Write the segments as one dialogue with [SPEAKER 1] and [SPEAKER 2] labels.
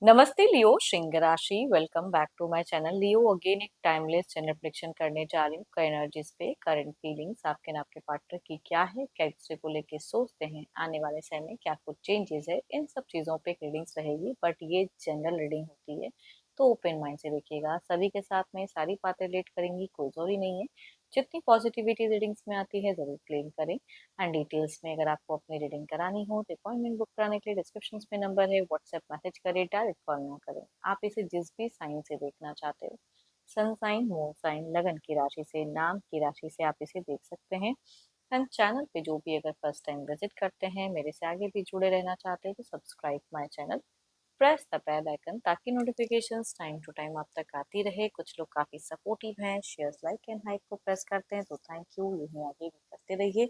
[SPEAKER 1] नमस्ते लियो सिंह राशि। Welcome back to my channel Leo. Again एक टाइमलेस चैनल प्रेडिक्शन करने जा रही हूँ एनर्जीज पे। करंट फीलिंग्स आपके ना आपके पार्टनर की क्या है, क्या एक दूसरे को लेके सोचते हैं, आने वाले समय में क्या कुछ चेंजेस है, इन सब चीज़ों पे रीडिंग्स रहेगी। बट ये जनरल रीडिंग होती है तो ओपन माइंड से देखिएगा। सभी के साथ में सारी बातें रिलेट करेंगी, कोई जरूरी नहीं है। जितनी पॉजिटिविटी रीडिंग्स में आती है जरूर क्लेम करें। एंड डिटेल्स में अगर आपको अपनी रीडिंग करानी हो तो अपॉइंटमेंट बुक कराने के लिए डिस्क्रिप्शन में नंबर है, व्हाट्सएप मैसेज करें, डायरेक्ट कॉल ना करें। आप इसे जिस भी साइन से देखना चाहते हो, सन साइन, मून साइन, लगन की राशि से, नाम की राशि से आप इसे देख सकते हैं। एंड चैनल पे जो भी अगर फर्स्ट टाइम विजिट करते हैं, मेरे से आगे भी जुड़े रहना चाहते हैं तो subscribe my channel, press the bell icon ताकि नोटिफिकेशंस टाइम टू टाइम आप तक आती रहे। कुछ लोग काफी सपोर्टिव हैं, शेयर्स, लाइक एंड हाइप को प्रेस करते हैं तो थैंक यू। यूं ही आगे भी करते रहिए।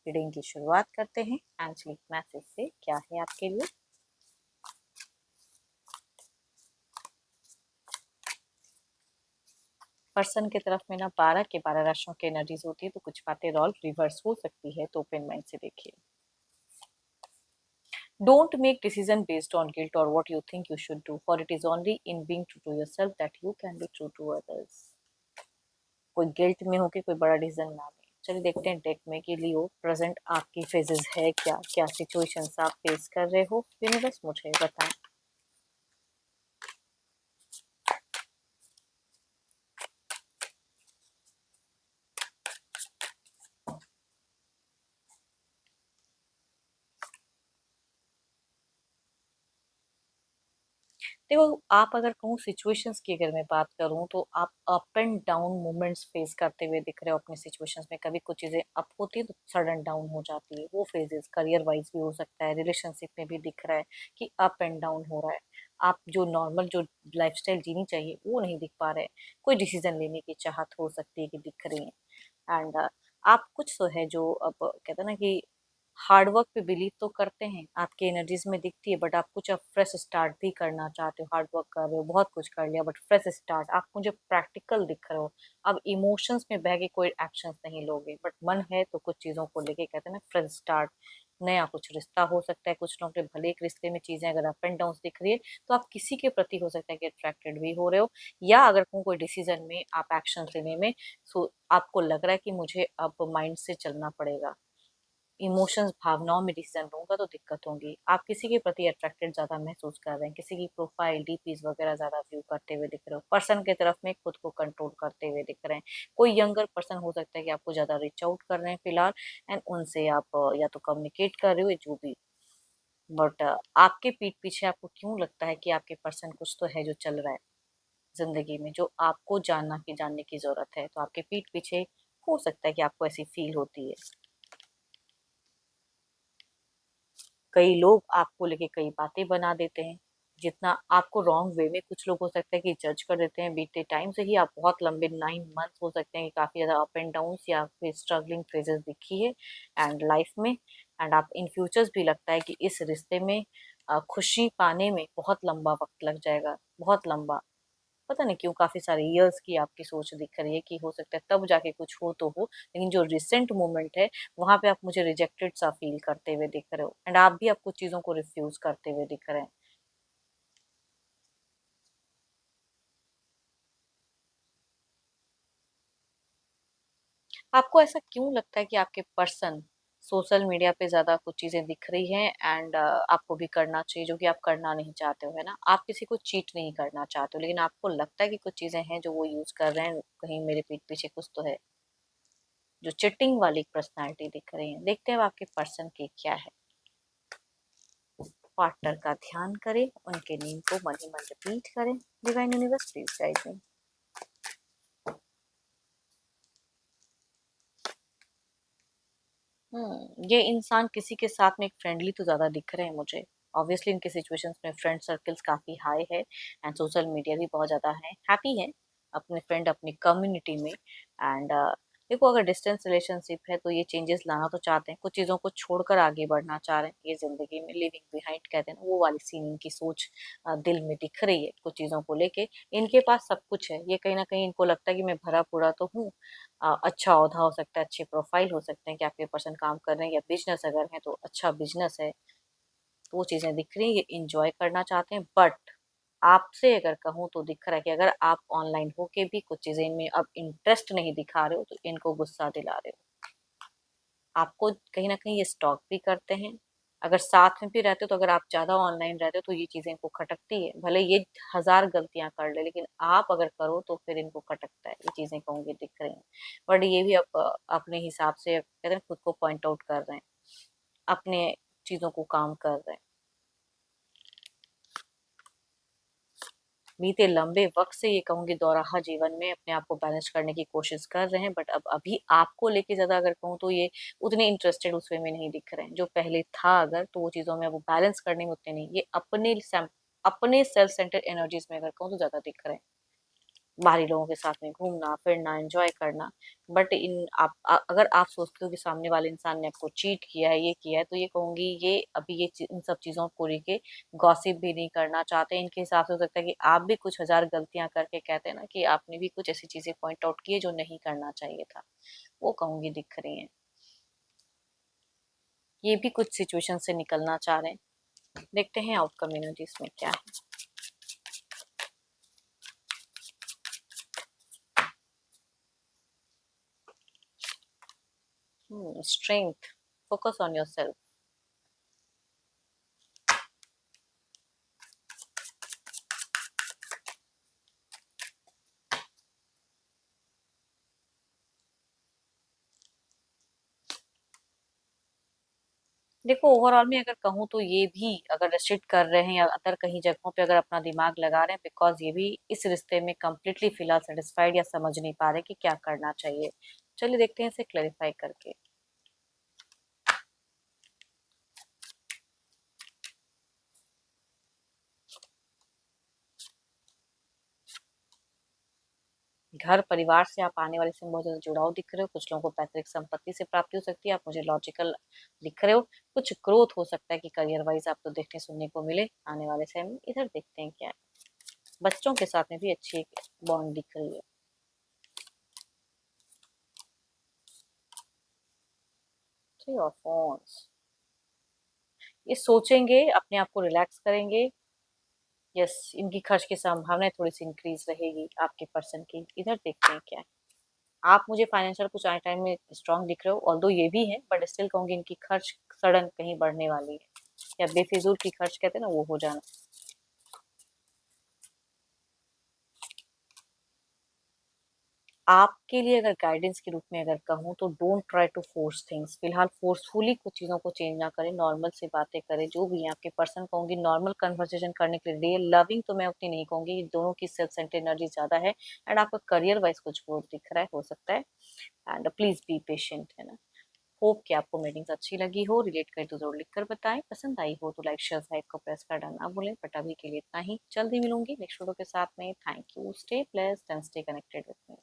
[SPEAKER 1] रीडिंग की शुरुआत करते हैं एंजलिक मैसेज से। क्या है आपके लिए? पर्सन की तरफ में ना 12 के 12 राशियों की एनर्जीज होती है, तो कुछ बातें रोल रिवर्स हो सकती है, तो ओपन माइंड से देखिए। Don't make decision based on guilt or what you think you should do, for it is only in being true to yourself that you can be true to others. कोई guilt में हो के कोई बड़ा decision ना ले। चलिए देखते हैं डेक में कि लियो प्रेजेंट आपकी फेजेस है क्या, क्या सिचुएशंस आप फेस कर रहे हो, यूनिवर्स मुझे बताएं। देखो, आप अगर कहूँ सिचुएशंस की अगर मैं बात करूँ तो आप up and down moments face करते हुए दिख रहे हो अपने सिचुएशंस में। कभी कुछ चीजें अप होती है तो सडन डाउन हो जाती है, वो फेजेस करियर वाइज भी हो सकता है, रिलेशनशिप में भी दिख रहा है कि अप एंड डाउन हो रहा है। आप जो नॉर्मल जो लाइफस्टाइल जीनी चाहिए वो नहीं दिख पा रहे हैं। कोई डिसीजन लेने की चाहत हो सकती है कि दिख रही है। एंड आप कुछ तो है जो अब कहते हैं ना कि हार्ड वर्क पे बिलीव तो करते हैं, आपकी एनर्जीज में दिखती है, बट आप कुछ अब फ्रेश स्टार्ट भी करना चाहते हो। हार्ड वर्क कर रहे हो, बहुत कुछ कर लिया, बट फ्रेश स्टार्ट आप मुझे प्रैक्टिकल दिख रहे हो। अब इमोशंस में बह के कोई एक्शंस नहीं लोगे, बट मन है तो कुछ चीजों को लेके कहते हैं ना फ्रेश स्टार्ट। नया कुछ रिश्ता हो सकता है, कुछ लोगों के भले एक रिश्ते में चीजें अगर अप एंड डाउन दिख रही है तो आप किसी के प्रति हो सकता है कि अट्रैक्टेड भी हो रहे हो, या अगर कोई डिसीजन में आप एक्शन लेने में सो आपको लग रहा है कि मुझे अब माइंड से चलना पड़ेगा, इमोशंस भावनाओं में डिसीजन लूंगा तो दिक्कत होगी। आप किसी के प्रति अट्रैक्टेड ज्यादा महसूस कर रहे हैं, किसी की प्रोफाइल डीपीज वगैरह ज्यादा व्यू करते हुए दिख रहे हो, पर्सन की तरफ में खुद को कंट्रोल करते हुए दिख रहे हैं। कोई यंगर पर्सन हो सकता है कि आपको ज्यादा रीच आउट कर रहे हैं फिलहाल, एंड उनसे आप या तो कम्युनिकेट कर रहे हो या जो भी। बट आपके पीठ पीछे आपको क्यों लगता है कि आपके पर्सन कुछ तो है जो चल रहा है जिंदगी में, जो आपको जानने की जरूरत है। तो आपके पीठ पीछे हो सकता है कि आपको ऐसी फील होती है। कई लोग आपको लेके कई बातें बना देते हैं, जितना आपको रॉन्ग वे में कुछ लोग हो सकता है कि जज कर देते हैं। बीते टाइम से ही आप बहुत लंबे 9 मंथ हो सकते हैं कि काफी ज्यादा अप एंड डाउन या फिर स्ट्रगलिंग फेजेस दिखी है एंड लाइफ में। एंड आप इन फ्यूचर्स भी लगता है कि इस रिश्ते में खुशी पाने में बहुत लंबा वक्त लग जाएगा, बहुत लंबा। पता नहीं क्यों काफी सारे इयर्स की आपकी सोच दिख रही है कि हो सकता है तब जाके कुछ हो तो हो, लेकिन जो रिसेंट मोमेंट है वहां पे आप मुझे रिजेक्टेड सा फील करते हुए दिख रहे हो, एंड आप भी आप कुछ चीजों को रिफ्यूज करते हुए दिख रहे हैं। आपको ऐसा क्यों लगता है कि आपके पर्सन सोशल मीडिया पे ज्यादा कुछ चीजें दिख रही हैं एंड आपको भी करना चाहिए जो कि आप करना नहीं चाहते हो, है ना? आप किसी को चीट नहीं करना चाहते हो, लेकिन आपको लगता है कि कुछ चीजें हैं जो वो यूज कर रहे हैं, कहीं मेरे पीठ पीछे कुछ तो है। जो चिटिंग वाली पर्सनालिटी दिख रही है, देखते हैं अब आपके पर्सन की क्या है। पार्टनर का ध्यान करें, उनके नेम को मन ही मन रिपीट करें। Divine universe please guide me. ये इंसान किसी के साथ में एक फ्रेंडली तो ज्यादा दिख रहे हैं मुझे। ऑब्वियसली इनके सिचुएशंस में फ्रेंड सर्कल्स काफी हाई है एंड सोशल मीडिया भी बहुत ज्यादा है, हैप्पी है अपने फ्रेंड अपनी कम्युनिटी में। एंड देखो, अगर डिस्टेंस रिलेशनशिप है तो ये चेंजेस लाना तो चाहते हैं, कुछ चीजों को छोड़कर आगे बढ़ना चाह रहे हैं ये जिंदगी में। लिविंग बिहाइंड कहते हैं ना, वो वाली सीन इनकी सोच दिल में दिख रही है कुछ चीजों को लेके। इनके पास सब कुछ है, ये कहीं ना कहीं इनको लगता है कि मैं भरा पूरा तो हूँ। अच्छा ओहदा हो सकता है, अच्छे प्रोफाइल हो सकते हैं कि आपके पर्सन काम कर रहे हैं, या बिजनेस अगर है तो अच्छा बिजनेस है। तो वो चीजें दिख रही है, ये इंजॉय करना चाहते हैं। बट आपसे अगर कहूँ तो दिख रहा है कि अगर आप ऑनलाइन होके भी कुछ चीजें इनमें अब इंटरेस्ट नहीं दिखा रहे हो तो इनको गुस्सा दिला रहे हो। आपको कहीं ना कहीं ये स्टॉक भी करते हैं। अगर साथ में भी रहते हो तो अगर आप ज्यादा ऑनलाइन रहते हो तो ये चीजें इनको खटकती है, भले ये हजार गलतियां कर ले लेकिन आप अगर करो तो फिर इनको खटकता है, ये चीजें कहूंगी दिख रही हैं। बट ये भी अपने हिसाब से कहते हैं खुद को पॉइंट आउट कर रहे हैं, अपने चीजों को काम कर रहे हैं। बीते लंबे वक्त से ये कहूंगी दोराहा जीवन में अपने आप को बैलेंस करने की कोशिश कर रहे हैं, बट अब अभी आपको लेके ज्यादा अगर कहूँ तो ये उतने इंटरेस्टेड उस वे में नहीं दिख रहे हैं जो पहले था। अगर तो वो चीजों में वो बैलेंस करने में उतने नहीं, ये अपने सेल्फ सेंटर्ड एनर्जीज में अगर कहूँ तो ज्यादा दिख रहे हैं। बाहरी लोगों के साथ में घूमना फिरना एंजॉय करना। बट इन अगर आप सोचते हो कि सामने वाले इंसान ने आपको चीट किया है, ये किया है, तो ये कहूंगी ये अभी इन सब चीजों को लेके गॉसिप भी नहीं करना चाहते। इनके हिसाब से हो सकता है कि आप भी कुछ हजार गलतियां करके कहते हैं ना कि आपने भी कुछ ऐसी चीजें पॉइंट आउट की है जो नहीं करना चाहिए था, वो कहूंगी दिख रही है। ये भी कुछ सिचुएशन से निकलना चाह रहे हैं। देखते हैं आउटकम एनर्जीज में क्या है। Strength, focus on your self. देखो ओवरऑल में अगर कहूँ तो ये भी अगर रेस्ट्रिक्ट कर रहे हैं या अदर कहीं जगहों पे अगर अपना दिमाग लगा रहे हैं, बिकॉज ये भी इस रिश्ते में कंप्लीटली फिलहाल सेटिस्फाइड या समझ नहीं पा रहे कि क्या करना चाहिए। चलिए देखते हैं इसे क्लेरिफाई करके। घर परिवार से आप आने वाले समय बहुत ज्यादा जुड़ाव दिख रहे हो, कुछ लोगों को पैतृक संपत्ति से प्राप्ति हो सकती है, आप मुझे लॉजिकल दिख रहे हो। कुछ ग्रोथ हो सकता है कि करियर वाइज आपको देखने सुनने को मिले आने वाले समय में। इधर देखते हैं क्या है। बच्चों के साथ में भी अच्छी एक बॉन्ड दिख रही है। थ्री ऑफ wands, ये सोचेंगे अपने आप को रिलैक्स करेंगे। यस, इनकी खर्च की संभावना थोड़ी सी इंक्रीज रहेगी आपके पर्सन की। इधर देखते हैं क्या है। आप मुझे फाइनेंशियल कुछ आने टाइम में स्ट्रांग दिख रहे हो, ऑल्दो ये भी है, बट स्टिल कहूंगी इनकी खर्च सडन कहीं बढ़ने वाली है, या बेफिजूल की खर्च कहते हैं ना वो हो जाना। आपके लिए अगर गाइडेंस के रूप में अगर कहूँ तो don't try to force things. फिलहाल फोर्सफुली कुछ चीजों को चेंज ना करें, नॉर्मल से बातें करें। जो भी है आपके पर्सन कहूंगी नॉर्मल कन्वर्सेशन करने के लिए लविंग तो मैं उतनी नहीं कहूंगी, दोनों की सेल्फ सेंटर एनर्जी ज्यादा है। एंड आपका करियर वाइज कुछ ग्रोथ दिख रहा है, हो सकता है। एंड प्लीज बी पेशेंट, है ना। होप कि आपको मीटिंग्स अच्छी लगी हो, रिलेट करें तो जरूर लिखकर बताएं, पसंद आई हो तो लाइक शेयर साइट को प्रेस कर डालना ना भूलें। बट अभी के लिए इतना ही, जल्दी मिलूंगी नेक्स्ट वीडियो के साथ में। Thank you, stay blessed and stay connected with me.